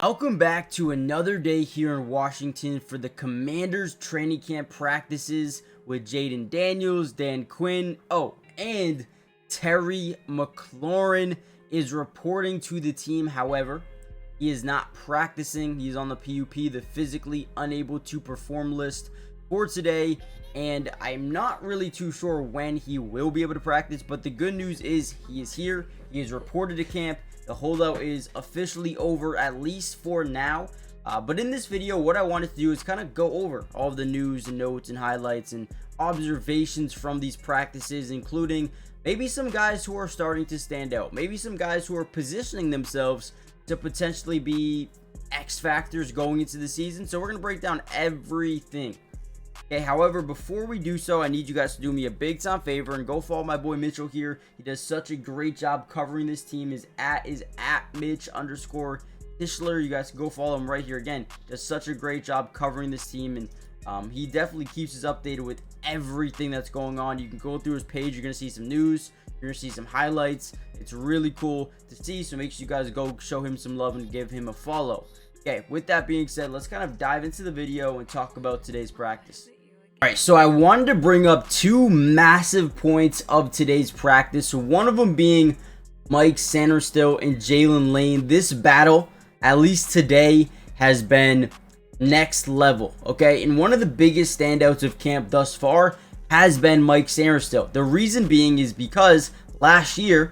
Welcome back to another day here in Washington for the Commanders training camp practices with Jaden Daniels, Dan Quinn, and Terry McLaurin is reporting to the team. However, he is not practicing. He's on the PUP, the physically unable to perform list for today, and I'm not really too sure when he will be able to practice, but the good news is he is here. He is reported to camp. The holdout is officially over, at least for now. But in this video, what I wanted to do is kind of go over all of the news and notes and highlights and observations from these practices, including maybe some guys who are starting to stand out, maybe some guys who are positioning themselves to potentially be X factors going into the season. So we're going to break down everything. Okay, however, before we do so, I need you guys to do me a big time favor and go follow my boy Mitchell here. He does such a great job covering this team. His @ is @Mitch_Tischler. You guys can go follow him right here. Again, does such a great job covering this team, and he definitely keeps us updated with everything that's going on. You can go through his page. You're going to see some news. You're going to see some highlights. It's really cool to see, so make sure you guys go show him some love and give him a follow. Okay, with that being said, let's kind of dive into the video and talk about today's practice. Alright, so I wanted to bring up two massive points of today's practice. One of them being Mike Sainristil and Jalen Lane. This battle, at least today, has been next level, okay? And one of the biggest standouts of camp thus far has been Mike Sainristil. The reason being is because last year,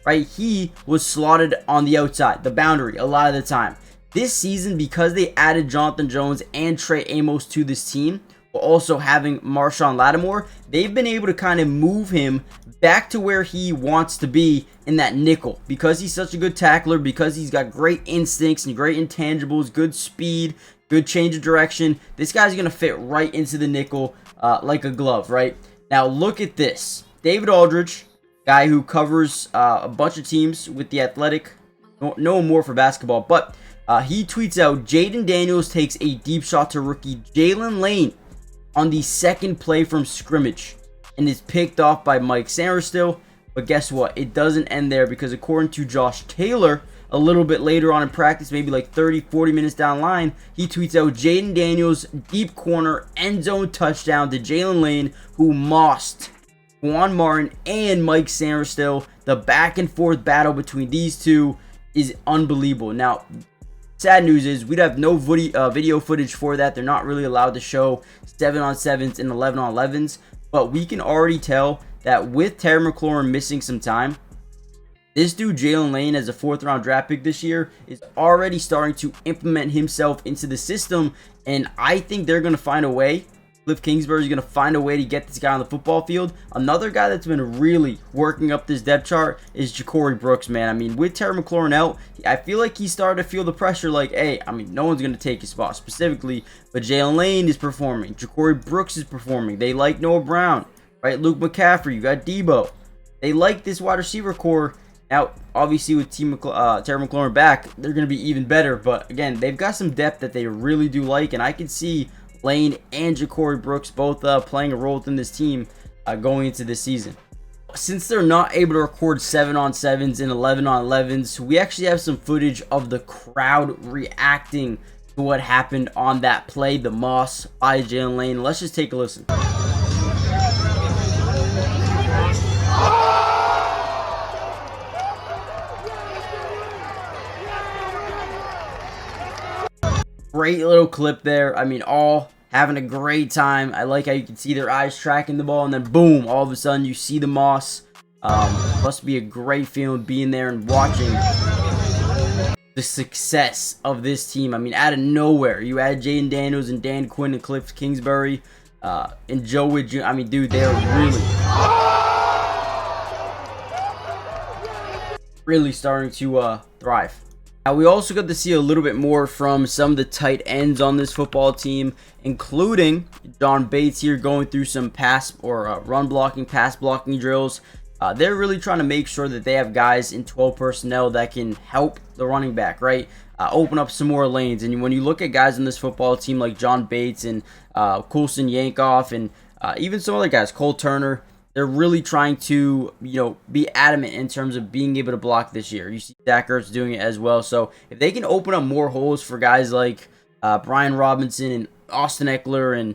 right, he was slotted on the outside, the boundary, a lot of the time. This season, because they added Jonathan Jones and Trey Amos to this team, also having Marshawn Lattimore, they've been able to kind of move him back to where he wants to be in that nickel, because he's such a good tackler, because he's got great instincts and great intangibles, good speed, good change of direction. This guy's gonna fit right into the nickel like a glove. Right now, look at this. David Aldridge, guy who covers a bunch of teams with The Athletic, no more for basketball, but he tweets out, Jaden Daniels takes a deep shot to rookie Jalen Lane on the second play from scrimmage and is picked off by Mike Sainristil. But guess what? It doesn't end there, because according to Josh Taylor, a little bit later on in practice, maybe like 30-40 minutes down the line, he tweets out Jaden Daniels deep corner end zone touchdown to Jalen Lane, who mossed Juan Martin and Mike Sainristil. The back and forth battle between these two is unbelievable. Now, sad news is we'd have no video footage for that. They're not really allowed to show 7-on-7s and 11-on-11s. But we can already tell that with Terry McLaurin missing some time, this dude Jalen Lane, as a 4th round draft pick this year, is already starting to implement himself into the system. And I think they're going to find a way. Cliff Kingsbury is going to find a way to get this guy on the football field. Another guy that's been really working up this depth chart is Ja'Cory Brooks, man. I mean, with Terry McLaurin out, I feel like he's starting to feel the pressure like, hey, I mean, no one's going to take his spot specifically, but Jalen Lane is performing. Ja'Cory Brooks is performing. They like Noah Brown, right? Luke McCaffrey, you got Debo. They like this wide receiver core. Now, obviously, with Terry McLaurin back, they're going to be even better. But again, they've got some depth that they really do like, and I can see Lane and Ja'Cory Brooks both playing a role within this team going into this season. Since they're not able to record 7-on-7s and 11-on-11s, we actually have some footage of the crowd reacting to what happened on that play, the Moss by Jalen Lane. Let's just take a listen. Great little clip there. I mean, all having a great time. I like how you can see their eyes tracking the ball, and then boom, all of a sudden you see the Moss. Must be a great feeling being there and watching the success of this team. I mean, out of nowhere, you add Jaden Daniels and Dan Quinn and Cliff Kingsbury and Joe Witt. I mean, dude, they're really starting to thrive. Now, we also got to see a little bit more from some of the tight ends on this football team, including John Bates here going through some pass or run blocking, pass blocking drills. They're really trying to make sure that they have guys in 12 personnel that can help the running back, right? Open up some more lanes. And when you look at guys on this football team like John Bates and Coulson Yankoff and even some other guys, Cole Turner, they're really trying to, be adamant in terms of being able to block this year. You see Zach Ertz doing it as well. So if they can open up more holes for guys like Brian Robinson and Austin Eckler and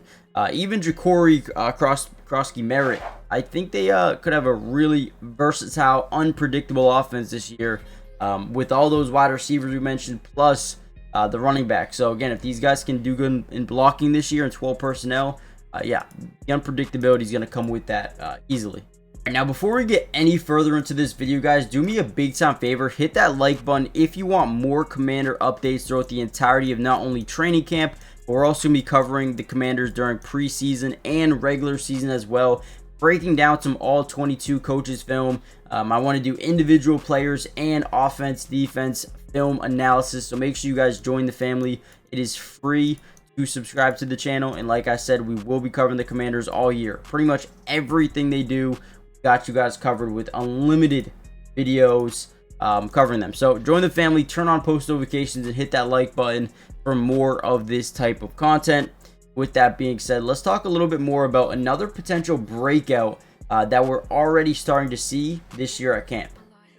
even Ja'Cory Krosky Merritt, I think they could have a really versatile, unpredictable offense this year with all those wide receivers we mentioned, plus the running back. So again, if these guys can do good in blocking this year in 12 personnel, yeah, the unpredictability is going to come with that easily. Now, before we get any further into this video, guys, do me a big time favor. Hit that like button if you want more Commander updates throughout the entirety of not only training camp, but we're also going to be covering the Commanders during preseason and regular season as well. Breaking down some all 22 coaches film. I want to do individual players and offense, defense, film analysis. So make sure you guys join the family. It is free to subscribe to the channel. And like I said, we will be covering the Commanders all year. Pretty much everything they do, got you guys covered with unlimited videos covering them. So join the family, turn on post notifications, and hit that like button for more of this type of content. With that being said, let's talk a little bit more about another potential breakout that we're already starting to see this year at camp.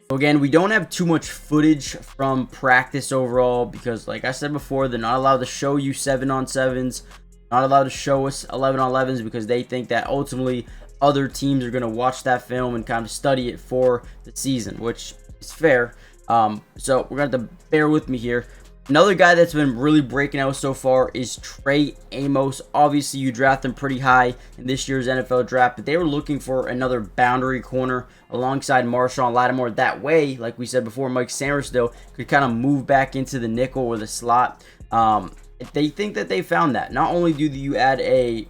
So again, we don't have too much footage from practice overall because, like I said before, they're not allowed to show you 7-on-7s, not allowed to show us 11-on-11s because they think that ultimately other teams are going to watch that film and kind of study it for the season, which is fair. So we're going to have to bear with me here. Another guy that's been really breaking out so far is Trey Amos. Obviously, you draft him pretty high in this year's NFL draft, but they were looking for another boundary corner alongside Marshawn Lattimore. That way, like we said before, Mike Sainristil could kind of move back into the nickel or the slot. They think that they found that. Not only do you add a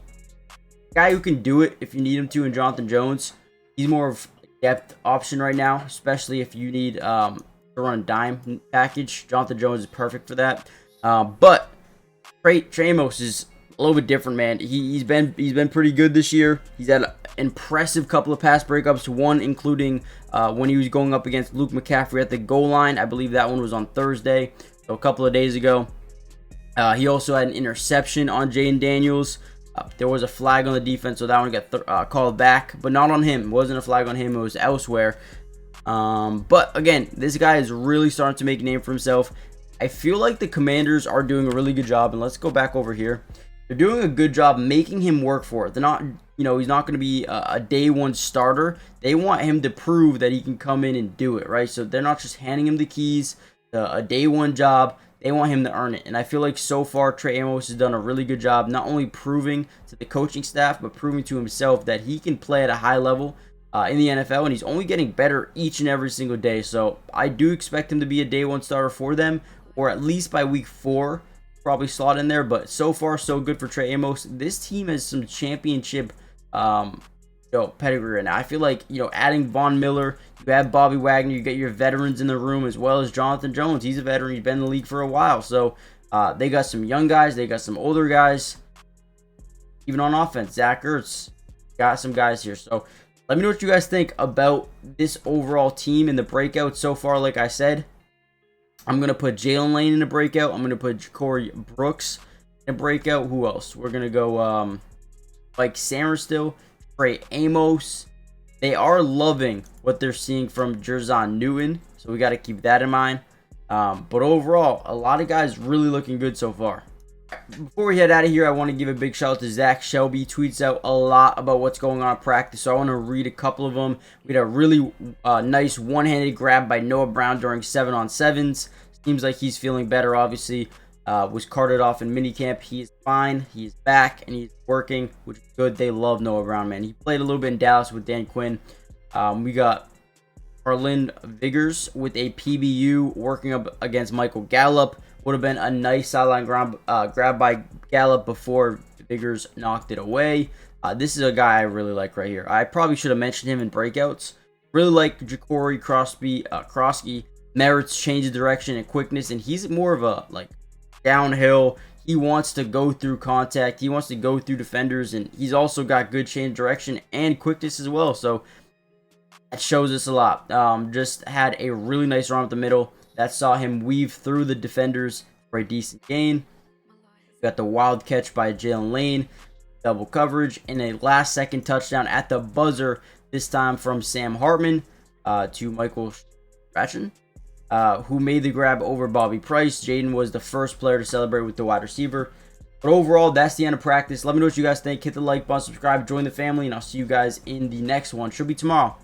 guy who can do it if you need him to in Jonathan Jones, he's more of a depth option right now, especially if you need to run a dime package. Jonathan Jones is perfect for that. But Trey Amos is a little bit different, man. He's been pretty good this year. He's had an impressive couple of pass breakups, one including when he was going up against Luke McCaffrey at the goal line. I believe that one was on Thursday, so a couple of days ago. He also had an interception on Jaden Daniels. There was a flag on the defense, so that one got called back, but not on him. It wasn't a flag on him. It was elsewhere. But again, this guy is really starting to make a name for himself. I feel like the Commanders are doing a really good job, and let's go back over here. They're doing a good job making him work for it. They're not, he's not going to be a day one starter. They want him to prove that he can come in and do it, right? So they're not just handing him the keys, a day one job. They want him to earn it. And I feel like so far, Trey Amos has done a really good job, not only proving to the coaching staff, but proving to himself that he can play at a high level in the NFL, and he's only getting better each and every single day. So I do expect him to be a day one starter for them, or at least by week 4, probably slot in there. But so far, so good for Trey Amos. This team has some championship pedigree right now. I feel like, adding Von Miller, you have Bobby Wagner, you get your veterans in the room, as well as Jonathan Jones. He's a veteran. He's been in the league for a while. So they got some young guys. They got some older guys. Even on offense, Zach Ertz got some guys here. So let me know what you guys think about this overall team in the breakout so far. Like I said, I'm going to put Jalen Lane in a breakout. I'm going to put Corey Brooks in a breakout. Who else? We're going to go like Sainristil, Trey Amos. They are loving what they're seeing from Jerzon Newton, so we got to keep that in mind. But overall, a lot of guys really looking good so far. Before we head out of here, I want to give a big shout out to Zach Shelby. He tweets out a lot about what's going on in practice, so I want to read a couple of them. We had a really nice one-handed grab by Noah Brown during 7-on-7s. Seems like he's feeling better, obviously. Was carted off in minicamp. He's fine. He's back, and he's working, which is good. They love Noah Brown, man. He played a little bit in Dallas with Dan Quinn. We got Arlen Vigors with a PBU working up against Michael Gallup. Would have been a nice sideline grab by Gallup before Vigors knocked it away. This is a guy I really like right here. I probably should have mentioned him in breakouts. Really like Ja'Cory Krosky. Merritt's change of direction and quickness, and he's more of a downhill. He wants to go through contact. He wants to go through defenders, and he's also got good change of direction and quickness as well. So that shows us a lot. Just had a really nice run up the middle that saw him weave through the defenders for a decent gain. Got the wild catch by Jalen Lane, double coverage, and a last-second touchdown at the buzzer this time from Sam Hartman to Michael Strachan, who made the grab over Bobby Price. Jaden was the first player to celebrate with the wide receiver. But overall, that's the end of practice. Let me know what you guys think. Hit the like button, subscribe, join the family, and I'll see you guys in the next one. Should be tomorrow.